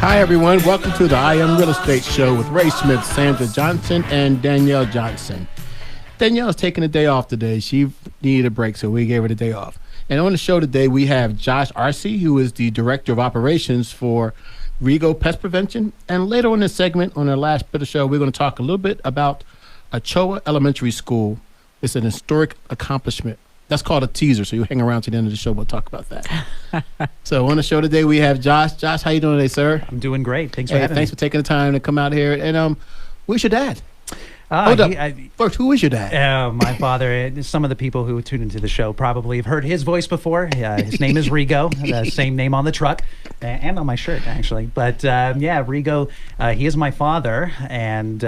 Hi, everyone. Welcome to the I Am Real Estate Show with Ray Smith, Sandra Johnson, and Danielle Johnson. Danielle's taking a day off today. She needed a break, so we gave her the day off. And on the show today, we have Josh Arce, who is the Director of Operations for Rigo Pest Prevention. And later on this segment, on the last bit of the show, we're going to talk a little bit about Ochoa Elementary School. It's an historic accomplishment. That's called a teaser, so you hang around to the end of the show. We'll talk about that. So on the show today, we have Josh. Josh, how you doing today, sir? I'm doing great. Thanks for having me. Thanks for taking the time to come out here. And where's your dad? Hold up. First, who is your dad? My father. Some of the people who tune into the show probably have heard his voice before. His name is Rigo, the same name on the truck and on my shirt, actually. But Rigo, he is my father, and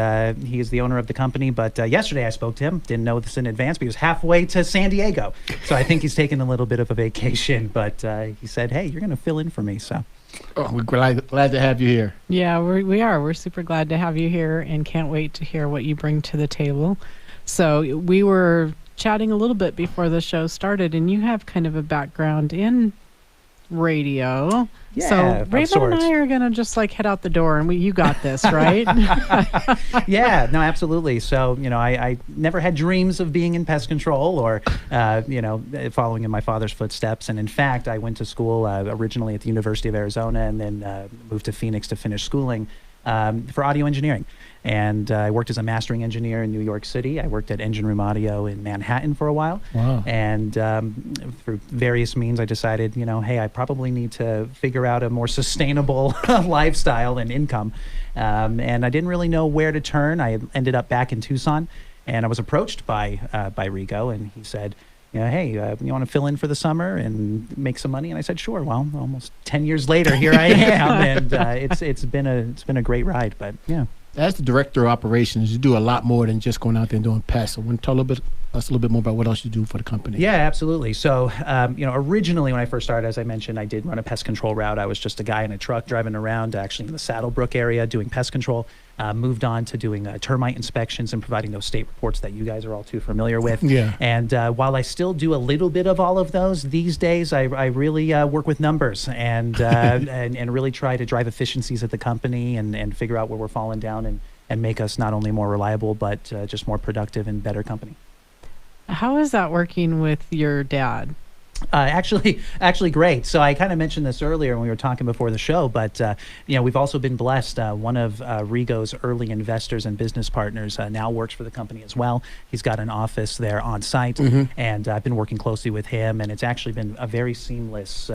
he is the owner of the company. But yesterday I spoke to him. Didn't know this in advance, but he was halfway to San Diego. So I think he's taking a little bit of a vacation. But he said, hey, you're going to fill in for me. So. Oh, we're glad to have you here. Yeah, we are. We're super glad to have you here and can't wait to hear what you bring to the table. So we were chatting a little bit before the show started, and you have kind of a background in radio. Yeah, so Raymond and I are going to just head out the door, and you got this, right? Yeah, no, absolutely. So, I never had dreams of being in pest control or, following in my father's footsteps. And in fact, I went to school originally at the University of Arizona and then moved to Phoenix to finish schooling for audio engineering. And I worked as a mastering engineer in New York City. I worked at Engine Room Audio in Manhattan for a while. Wow. And through various means, I decided, hey, I probably need to figure out a more sustainable lifestyle and income. And I didn't really know where to turn. I ended up back in Tucson, and I was approached by Rigo, and he said, hey, you want to fill in for the summer and make some money? And I said, sure. Well, almost 10 years later, here I am, and it's been a great ride. But yeah. As the Director of Operations, you do a lot more than just going out there and doing pests. So want to tell us a little bit more about what else you do for the company. Yeah, absolutely. So, originally when I first started, as I mentioned, I did run a pest control route. I was just a guy in a truck driving around, actually in the Saddlebrook area, doing pest control. Moved on to doing termite inspections and providing those state reports that you guys are all too familiar with. Yeah. And while I still do a little bit of all of those these days, I really work with numbers and and really try to drive efficiencies at the company and figure out where we're falling down and make us not only more reliable but just more productive and better company. How is that working with your dad? Actually great. So I kind of mentioned this earlier when we were talking before the show, but we've also been blessed. One of Rigo's early investors and business partners now works for the company as well. He's got an office there on site, and I've been working closely with him, and it's actually been a very seamless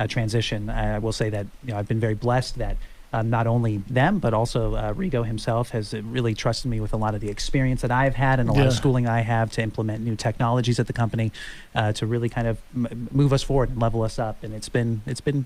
transition. I will say that I've been very blessed that not only them, but also Rigo himself has really trusted me with a lot of the experience that I've had and a lot of schooling I have to implement new technologies at the company to really kind of move us forward and level us up. And it's been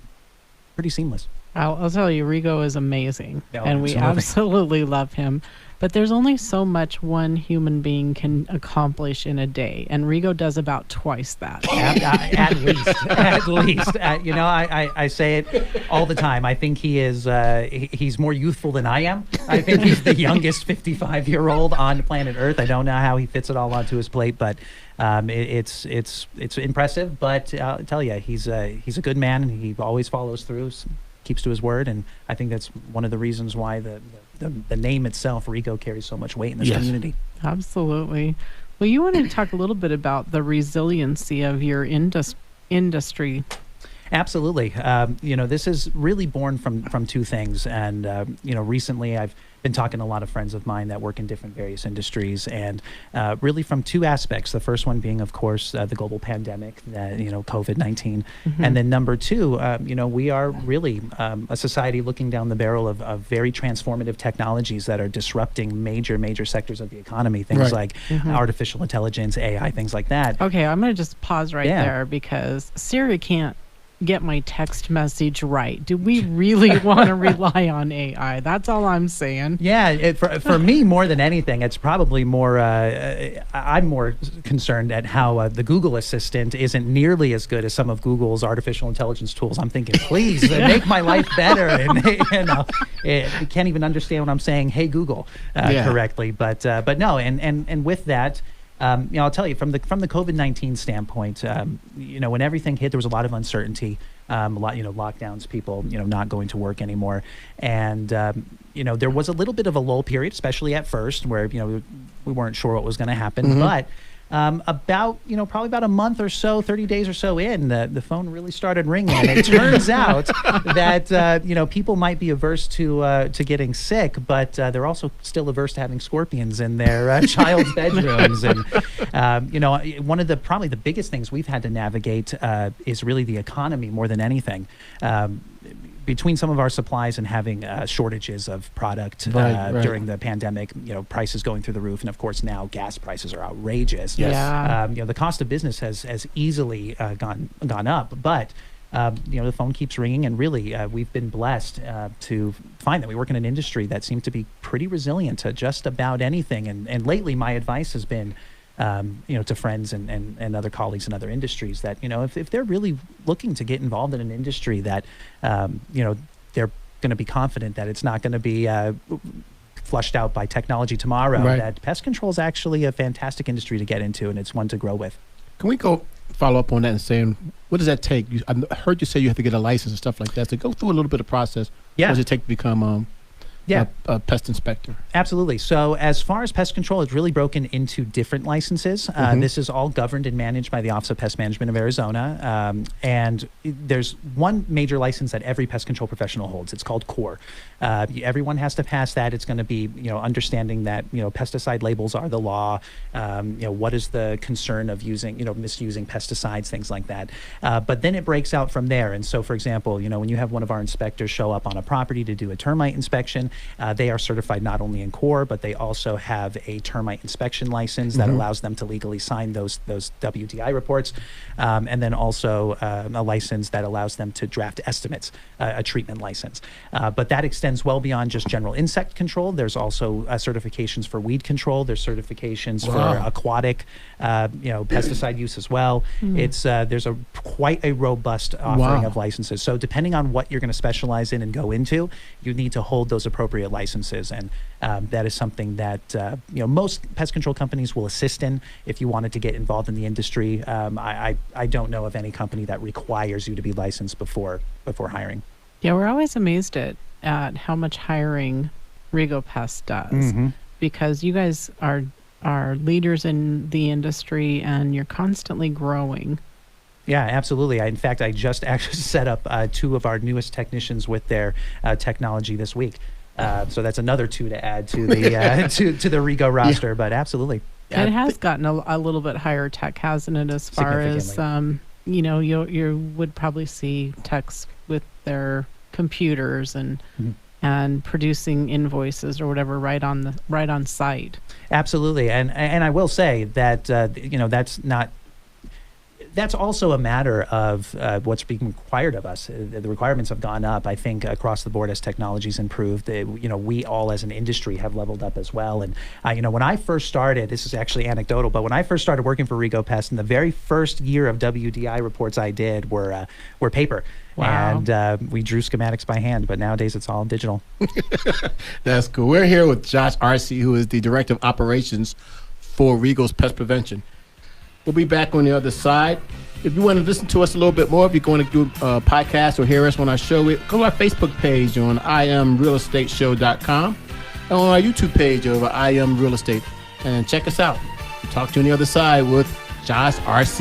pretty seamless. I'll tell you, Rigo is amazing, and we absolutely. absolutely love him. But there's only so much one human being can accomplish in a day, and Rigo does about twice that. At least. I say it all the time. I think he is. He's more youthful than I am. I think he's the youngest 55-year-old on planet Earth. I don't know how he fits it all onto his plate, but it's impressive. But I'll tell you, he's a good man, and he always follows through, keeps to his word, and I think that's one of the reasons why the name itself, Rigo, carries so much weight in this community. Absolutely. Well, you wanted to talk a little bit about the resiliency of your industry. Absolutely. This is really born from two things. And, recently I've been talking to a lot of friends of mine that work in different various industries, and really from two aspects. The first one being, of course, the global pandemic, COVID-19. And then number two, we are really a society looking down the barrel of very transformative technologies that are disrupting major sectors of the economy. Things like artificial intelligence, AI, things like that. Okay, I'm going to just pause right there because Siri can't get my text message right. Do we really want to rely on AI? That's all I'm saying. Yeah, for me, more than anything, it's probably more, I'm more concerned at how the Google Assistant isn't nearly as good as some of Google's artificial intelligence tools. I'm thinking, please, make my life better. And, it can't even understand when I'm saying, hey, Google, correctly. But no, and with that, I'll tell you from the COVID-19 standpoint, when everything hit, there was a lot of uncertainty, a lot, lockdowns, people, not going to work anymore. And, there was a little bit of a lull period, especially at first where, we weren't sure what was going to happen, but probably about a month or so, 30 days or so in, the phone really started ringing. And it turns out that, people might be averse to getting sick, but they're also still averse to having scorpions in their child's bedrooms. And, one of probably the biggest things we've had to navigate is really the economy more than anything. Between some of our supplies and having shortages of product during the pandemic, prices going through the roof, and of course now gas prices are outrageous. Yes. Yeah. The cost of business has easily gone up, but the phone keeps ringing, and really we've been blessed to find that we work in an industry that seems to be pretty resilient to just about anything. And lately, my advice has been, to friends and other colleagues in other industries that, if they're really looking to get involved in an industry that, they're going to be confident that it's not going to be flushed out by technology tomorrow, that pest control is actually a fantastic industry to get into, and it's one to grow with. Can we go follow up on that and saying, what does that take? I heard you say you have to get a license and stuff like that. So go through a little bit of process. Yeah. What does it take to become a pest inspector? Absolutely. So as far as pest control, it's really broken into different licenses. This is all governed and managed by the Office of Pest Management of Arizona. And there's one major license that every pest control professional holds. It's called CORE. Everyone has to pass that. It's going to be, understanding that, pesticide labels are the law. What is the concern of using, misusing pesticides, things like that. But then it breaks out from there. And so, for example, when you have one of our inspectors show up on a property to do a termite inspection, they are certified not only in CORE, but they also have a termite inspection license that allows them to legally sign those WDI reports, and then also a license that allows them to draft estimates, a treatment license. But that extends well beyond just general insect control. There's also certifications for weed control. There's certifications for aquatic, pesticide use as well. It's there's quite a robust offering of licenses. So depending on what you're going to specialize in and go into, you need to hold those appropriate licenses, and that is something that most pest control companies will assist in if you wanted to get involved in the industry. I don't know of any company that requires you to be licensed before hiring. Yeah, we're always amazed at how much hiring Rigo Pest does, because you guys are leaders in the industry and you're constantly growing. Yeah, absolutely. In fact, I just actually set up 2 of our newest technicians with their technology this week. So that's another 2 to add to the to the Rigo roster. Yeah. But absolutely, it has gotten a little bit higher tech, hasn't it? As far as you would probably see techs with their computers and producing invoices or whatever right on site. Absolutely, and I will say that that's also a matter of what's being required of us. The requirements have gone up, I think, across the board as technology's improved. We all as an industry have leveled up as well. And, when I first started, this is actually anecdotal, but when I first started working for Rigo Pest, in the very first year of WDI reports I did were paper. Wow. And we drew schematics by hand, but nowadays it's all digital. That's cool. We're here with Josh Arce, who is the Director of Operations for Rigo's Pest Prevention. We'll be back on the other side. If you want to listen to us a little bit more, if you're going to do a podcast or hear us on our show, go to our Facebook page on IamRealEstateShow.com and on our YouTube page over I Am Real Estate. And check us out. We'll talk to you on the other side with Josh Arce.